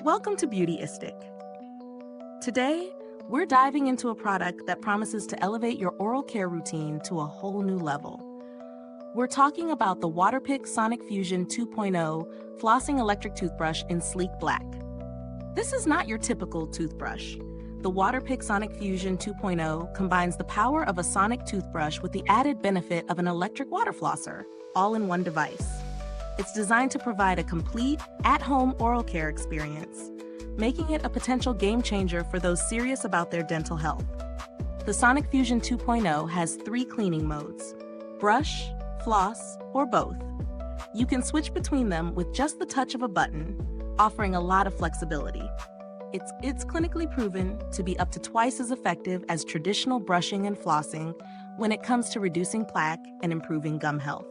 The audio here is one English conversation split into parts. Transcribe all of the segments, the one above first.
Welcome to Beautyistic. Today, we're diving into a product that promises to elevate your oral care routine to a whole new level. We're talking about the Waterpik Sonic-Fusion 2.0 Flossing Electric Toothbrush in sleek black. This is not your typical toothbrush. The Waterpik Sonic-Fusion 2.0 combines the power of a sonic toothbrush with the added benefit of an electric water flosser, all in one device. It's designed to provide a complete, at-home oral care experience, making it a potential game changer for those serious about their dental health. The Sonic-Fusion 2.0 has 3 cleaning modes: brush, floss, or both. You can switch between them with just the touch of a button, offering a lot of flexibility. It's clinically proven to be up to twice as effective as traditional brushing and flossing when it comes to reducing plaque and improving gum health.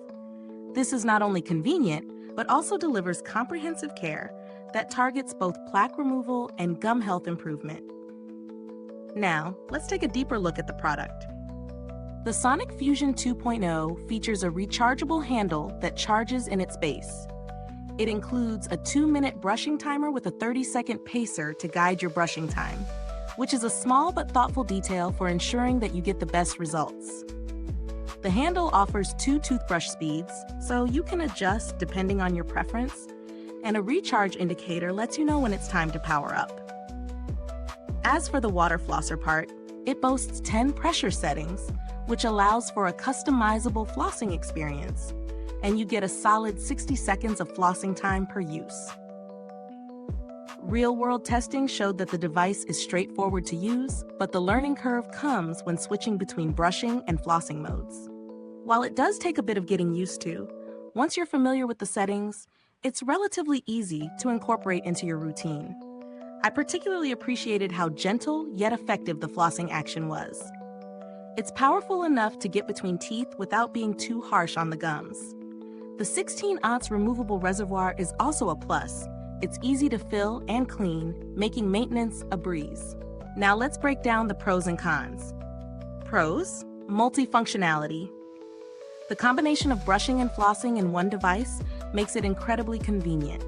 This is not only convenient, but also delivers comprehensive care that targets both plaque removal and gum health improvement. Now, let's take a deeper look at the product. The Sonic-Fusion 2.0 features a rechargeable handle that charges in its base. It includes a 2-minute brushing timer with a 30-second pacer to guide your brushing time, which is a small but thoughtful detail for ensuring that you get the best results. The handle offers 2 toothbrush speeds, so you can adjust depending on your preference, and a recharge indicator lets you know when it's time to power up. As for the water flosser part, it boasts 10 pressure settings, which allows for a customizable flossing experience, and you get a solid 60 seconds of flossing time per use. Real-world testing showed that the device is straightforward to use, but the learning curve comes when switching between brushing and flossing modes. While it does take a bit of getting used to, once you're familiar with the settings, it's relatively easy to incorporate into your routine. I particularly appreciated how gentle yet effective the flossing action was. It's powerful enough to get between teeth without being too harsh on the gums. The 16-ounce removable reservoir is also a plus. It's easy to fill and clean, making maintenance a breeze. Now let's break down the pros and cons. Pros: multifunctionality. The combination of brushing and flossing in one device makes it incredibly convenient.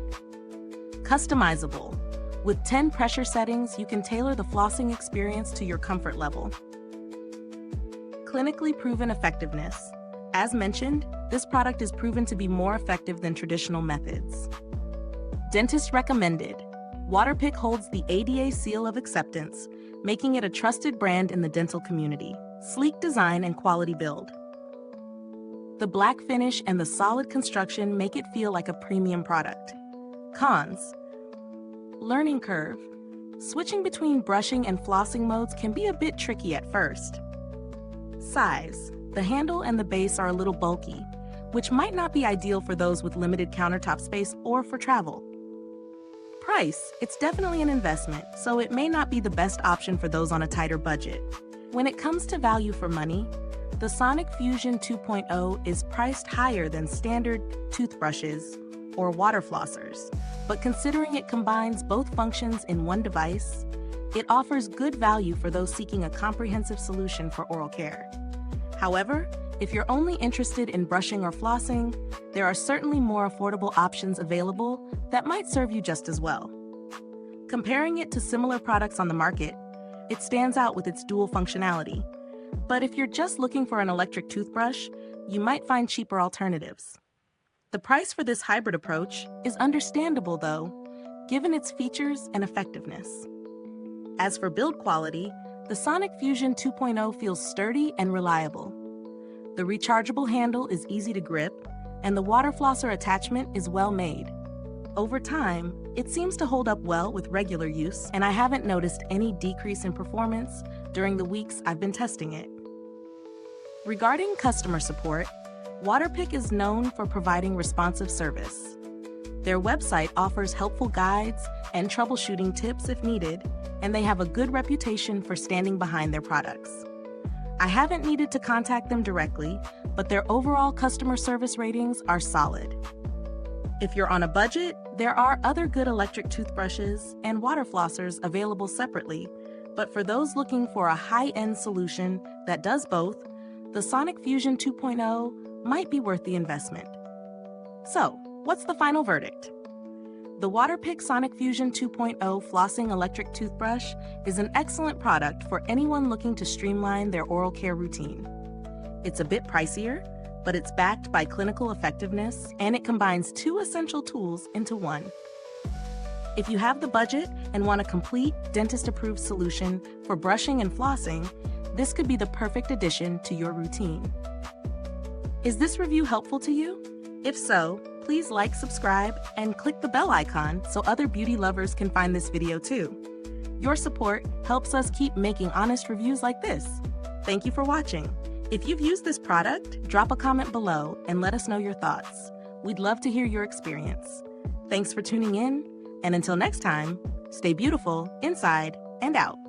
Customizable. With 10 pressure settings, you can tailor the flossing experience to your comfort level. Clinically proven effectiveness. As mentioned, this product is proven to be more effective than traditional methods. Dentist recommended. Waterpik holds the ADA seal of acceptance, making it a trusted brand in the dental community. Sleek design and quality build. The black finish and the solid construction make it feel like a premium product. Cons. Learning curve. Switching between brushing and flossing modes can be a bit tricky at first. Size. The handle and the base are a little bulky, which might not be ideal for those with limited countertop space or for travel. Price. It's definitely an investment, so it may not be the best option for those on a tighter budget. When it comes to value for money, the Sonic-Fusion 2.0 is priced higher than standard toothbrushes or water flossers, but considering it combines both functions in one device, it offers good value for those seeking a comprehensive solution for oral care. However, if you're only interested in brushing or flossing, there are certainly more affordable options available that might serve you just as well. Comparing it to similar products on the market, it stands out with its dual functionality. But if you're just looking for an electric toothbrush, you might find cheaper alternatives. The price for this hybrid approach is understandable though, given its features and effectiveness. As for build quality, the Sonic-Fusion 2.0 feels sturdy and reliable. The rechargeable handle is easy to grip, and the water flosser attachment is well made. Over time, it seems to hold up well with regular use, and I haven't noticed any decrease in performance during the weeks I've been testing it. Regarding customer support, Waterpik is known for providing responsive service. Their website offers helpful guides and troubleshooting tips if needed, and they have a good reputation for standing behind their products. I haven't needed to contact them directly, but their overall customer service ratings are solid. If you're on a budget, there are other good electric toothbrushes and water flossers available separately, but for those looking for a high-end solution that does both, the Sonic-Fusion 2.0 might be worth the investment. So, what's the final verdict? The Waterpik Sonic-Fusion 2.0 Flossing Electric Toothbrush is an excellent product for anyone looking to streamline their oral care routine. It's a bit pricier, but it's backed by clinical effectiveness, and it combines two essential tools into one. If you have the budget and want a complete dentist-approved solution for brushing and flossing, this could be the perfect addition to your routine. Is this review helpful to you? If so, please like, subscribe, and click the bell icon so other beauty lovers can find this video too. Your support helps us keep making honest reviews like this. Thank you for watching. If you've used this product, drop a comment below and let us know your thoughts. We'd love to hear your experience. Thanks for tuning in, and until next time, stay beautiful inside and out.